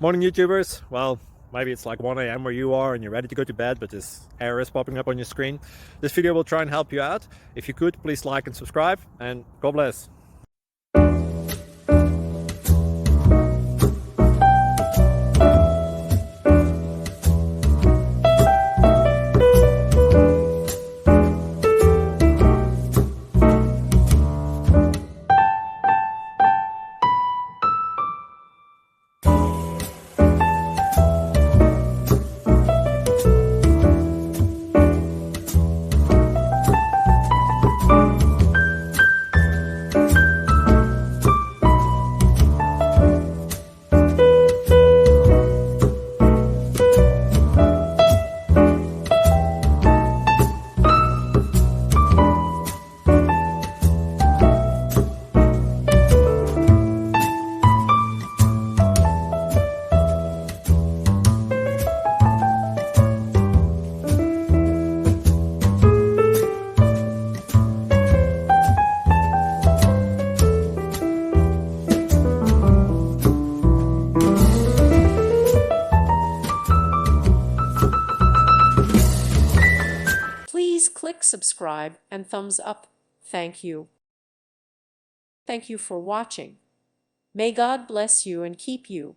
Morning YouTubers. Well, maybe it's like 1 a.m. where you are and you're ready to go to bed, but this error is popping up on your screen. This video will try and help you out. If you could, please like and subscribe, and God bless. Please click subscribe and thumbs up. Thank you. Thank you for watching. May God bless you and keep you.